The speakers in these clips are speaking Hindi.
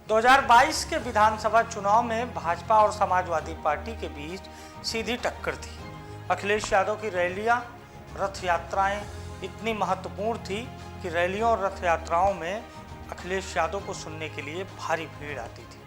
2022 के विधानसभा चुनाव में भाजपा और समाजवादी पार्टी के बीच सीधी टक्कर थी। अखिलेश यादव की रैलियां, रथ यात्राएं इतनी महत्वपूर्ण थी कि रैलियों और रथ यात्राओं में अखिलेश यादव को सुनने के लिए भारी भीड़ आती थी।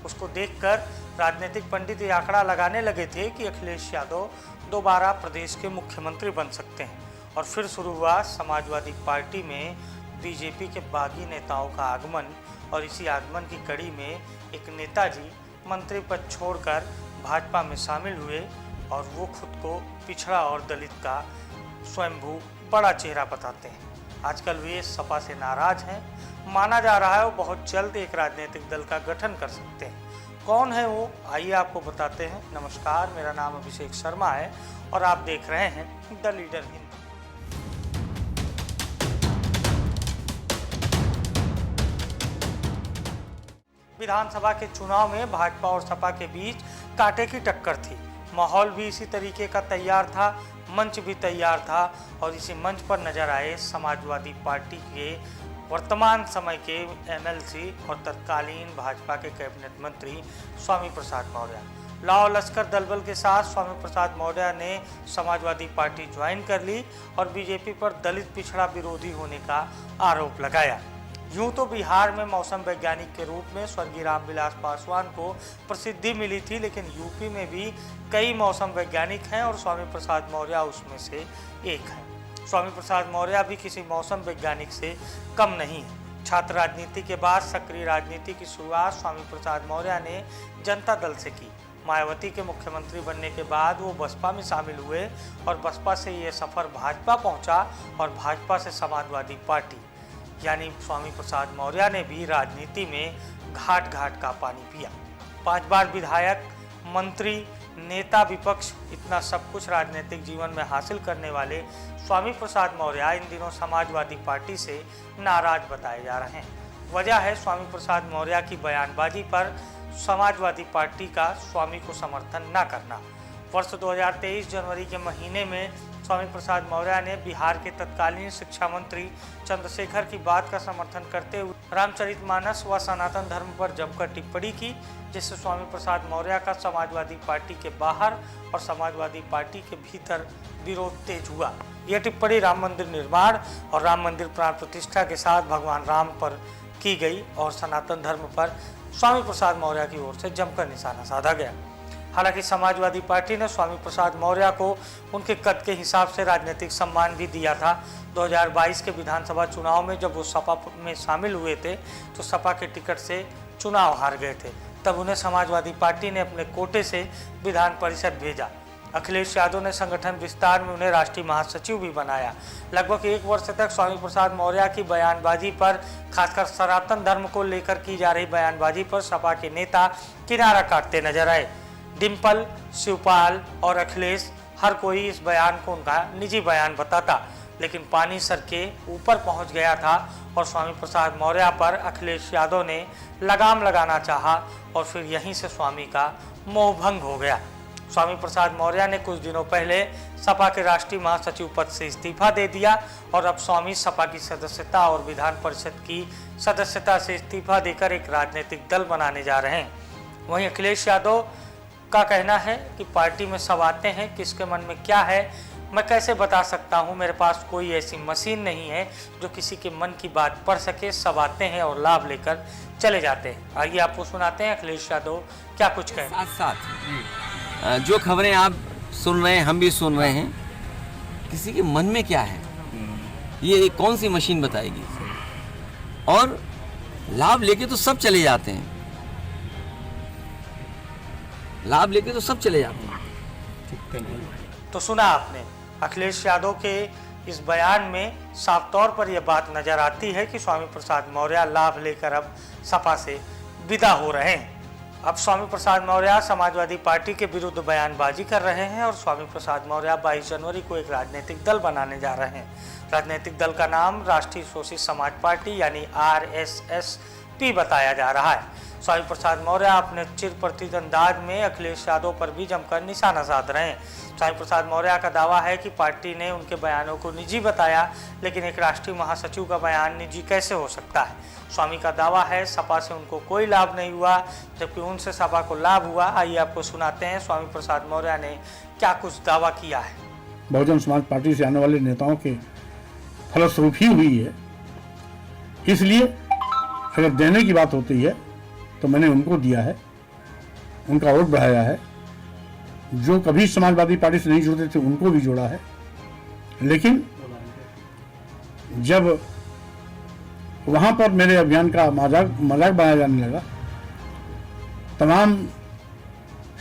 उसको देखकर राजनीतिक पंडित ये आंकड़ा लगाने लगे थे कि अखिलेश यादव दोबारा प्रदेश के मुख्यमंत्री बन सकते हैं। और फिर शुरू हुआ समाजवादी पार्टी में बीजेपी के बागी नेताओं का आगमन, और इसी आगमन की कड़ी में एक नेताजी मंत्री पद छोड़कर भाजपा में शामिल हुए और वो खुद को पिछड़ा और दलित का स्वयंभू बड़ा चेहरा बताते हैं। आजकल वे सपा से नाराज हैं। माना जा रहा है वो बहुत जल्द एक राजनीतिक दल का गठन कर सकते हैं। कौन है वो, आइए आपको बताते हैं। नमस्कार, मेरा नाम अभिषेक शर्मा है और आप देख रहे हैं द लीडर हिंदी। विधानसभा के चुनाव में भाजपा और सपा के बीच कांटे की टक्कर थी। माहौल भी इसी तरीके का तैयार था, मंच भी तैयार था और इसी मंच पर नजर आए समाजवादी पार्टी के वर्तमान समय के एमएलसी और तत्कालीन भाजपा के कैबिनेट मंत्री स्वामी प्रसाद मौर्य। लाओ लश्कर दलबल के साथ स्वामी प्रसाद मौर्य ने समाजवादी पार्टी ज्वाइन कर ली और बीजेपी पर दलित पिछड़ा विरोधी होने का आरोप लगाया। यूं तो बिहार में मौसम वैज्ञानिक के रूप में स्वर्गीय रामविलास पासवान को प्रसिद्धि मिली थी, लेकिन यूपी में भी कई मौसम वैज्ञानिक हैं और स्वामी प्रसाद मौर्य उसमें से एक है। स्वामी प्रसाद मौर्य भी किसी मौसम वैज्ञानिक से कम नहीं है। छात्र राजनीति के बाद सक्रिय राजनीति की शुरुआत स्वामी प्रसाद मौर्य ने जनता दल से की। मायावती के मुख्यमंत्री बनने के बाद वो बसपा में शामिल हुए और बसपा से ये सफ़र भाजपा पहुंचा और भाजपा से समाजवादी पार्टी, यानी स्वामी प्रसाद मौर्य ने भी राजनीति में घाट घाट का पानी पिया। 5 बार विधायक, मंत्री, नेता, विपक्ष, इतना सब कुछ राजनीतिक जीवन में हासिल करने वाले स्वामी प्रसाद मौर्य इन दिनों समाजवादी पार्टी से नाराज बताए जा रहे हैं। वजह है स्वामी प्रसाद मौर्य की बयानबाजी पर समाजवादी पार्टी का स्वामी को समर्थन न करना। वर्ष 2023 जनवरी के महीने में स्वामी प्रसाद मौर्य ने बिहार के तत्कालीन शिक्षा मंत्री चंद्रशेखर की बात का समर्थन करते हुए रामचरितमानस व सनातन धर्म पर जमकर टिप्पणी की, जिससे स्वामी प्रसाद मौर्य का समाजवादी पार्टी के बाहर और समाजवादी पार्टी के भीतर विरोध तेज हुआ। यह टिप्पणी राम मंदिर निर्माण और राम मंदिर प्राण प्रतिष्ठा के साथ भगवान राम पर की गई और सनातन धर्म पर स्वामी प्रसाद मौर्य की ओर से जमकर निशाना साधा गया। हालांकि समाजवादी पार्टी ने स्वामी प्रसाद मौर्य को उनके कद के हिसाब से राजनीतिक सम्मान भी दिया था। 2022 के विधानसभा चुनाव में जब वो सपा में शामिल हुए थे तो सपा के टिकट से चुनाव हार गए थे। तब उन्हें समाजवादी पार्टी ने अपने कोटे से विधान परिषद भेजा। अखिलेश यादव ने संगठन विस्तार में उन्हें राष्ट्रीय महासचिव भी बनाया। लगभग 1 वर्ष तक स्वामी प्रसाद मौर्य की बयानबाजी पर, खासकर सनातन धर्म को लेकर की जा रही बयानबाजी पर सपा के नेता किनारा काटते नजर आए। डिम्पल, शिवपाल और अखिलेश, हर कोई इस बयान को उनका निजी बयान बताता, लेकिन पानी सर के ऊपर पहुंच गया था और स्वामी प्रसाद मौर्य पर अखिलेश यादव ने लगाम लगाना चाहा और फिर यहीं से स्वामी का मोहभंग हो गया। स्वामी प्रसाद मौर्य ने कुछ दिनों पहले सपा के राष्ट्रीय महासचिव पद से इस्तीफा दे दिया और अब स्वामी सपा की सदस्यता और विधान परिषद की सदस्यता से इस्तीफा देकर एक राजनीतिक दल बनाने जा रहे हैं। वहीं अखिलेश यादव का कहना है कि पार्टी में सब आते हैं, किसके मन में क्या है मैं कैसे बता सकता हूं, मेरे पास कोई ऐसी मशीन नहीं है जो किसी के मन की बात पढ़ सके। सब आते हैं और लाभ लेकर चले जाते हैं। आइए आपको सुनाते हैं अखिलेश यादव क्या कुछ कहें। साथ साथ जो खबरें आप सुन रहे हैं, हम भी सुन रहे हैं, किसी के मन में क्या है ये कौन सी मशीन बताएगी। और लाभ लेके तो सब चले जाते हैं, लाभ लेके तो सब चले जाते हैं। तो सुना आपने, अखिलेश यादव के इस बयान में साफ तौर पर यह बात नजर आती है कि स्वामी प्रसाद मौर्य लाभ लेकर अब सपा से विदा हो रहे हैं। अब स्वामी प्रसाद मौर्य समाजवादी पार्टी के विरुद्ध बयानबाजी कर रहे हैं और स्वामी प्रसाद मौर्य 22 जनवरी को एक राजनीतिक दल बनाने जा रहे हैं। राजनीतिक दल का नाम राष्ट्रीय शोषित समाज पार्टी यानी RSSP बताया जा रहा है। स्वामी प्रसाद मौर्य अपने चिर परिचित अंदाज में अखिलेश यादव पर भी जमकर निशाना साध रहे हैं। स्वामी प्रसाद मौर्य का दावा है कि पार्टी ने उनके बयानों को निजी बताया, लेकिन एक राष्ट्रीय महासचिव का बयान निजी कैसे हो सकता है। स्वामी का दावा है सपा से उनको कोई लाभ नहीं हुआ, जबकि उनसे सपा को लाभ हुआ। आइए आपको सुनाते हैं स्वामी प्रसाद मौर्य ने क्या कुछ दावा किया है। बहुजन समाज पार्टी से आने वाले नेताओं के फलस्वरूप ही हुई है, इसलिए अगर देने की बात होती है तो मैंने उनको दिया है, उनका वोट बढ़ाया है। जो कभी समाजवादी पार्टी से नहीं जुड़ते थे उनको भी जोड़ा है, लेकिन जब वहां पर मेरे अभियान का मजाक बनाया जाने लगा, तमाम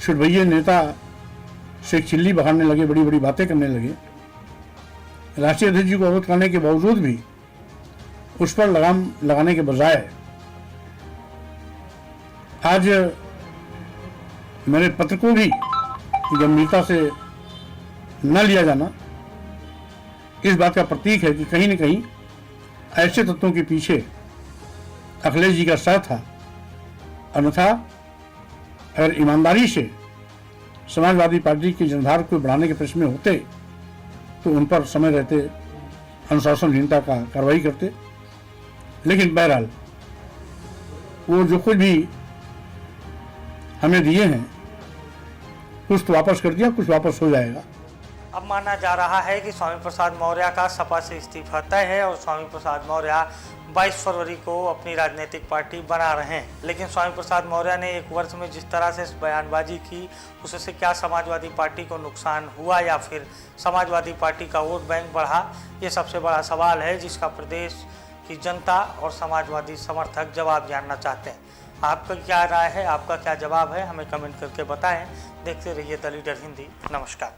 शुरभैये नेता से चिल्ली बहारने लगे, बड़ी बड़ी बातें करने लगे, राष्ट्रीय अध्यक्ष जी को अवगत करने के बावजूद भी उस पर लगाम लगाने के बजाय आज मेरे पत्र को भी गंभीरता से न लिया जाना इस बात का प्रतीक है कि कहीं न कहीं ऐसे तत्वों के पीछे अखिलेश जी का साथ था। अन्यथा अगर ईमानदारी से समाजवादी पार्टी की जनधार को बढ़ाने के प्रश्न में होते तो उन पर समय रहते अनुशासनहीनता का कार्रवाई करते। लेकिन बहरहाल वो जो कुछ भी हमें दिए हैं कुछ तो वापस कर दिया, कुछ वापस हो जाएगा। अब माना जा रहा है कि स्वामी प्रसाद मौर्य का सपा से इस्तीफा तय है और स्वामी प्रसाद मौर्य 22 फरवरी को अपनी राजनीतिक पार्टी बना रहे हैं। लेकिन स्वामी प्रसाद मौर्य ने एक वर्ष में जिस तरह से बयानबाजी की, उससे क्या समाजवादी पार्टी को नुकसान हुआ या फिर समाजवादी पार्टी का वोट बैंक बढ़ा, ये सबसे बड़ा सवाल है जिसका प्रदेश की जनता और समाजवादी समर्थक जवाब जानना चाहते हैं। आपका क्या राय है, आपका क्या जवाब है, हमें कमेंट करके बताएं। देखते रहिए द लीडर हिंदी। नमस्कार।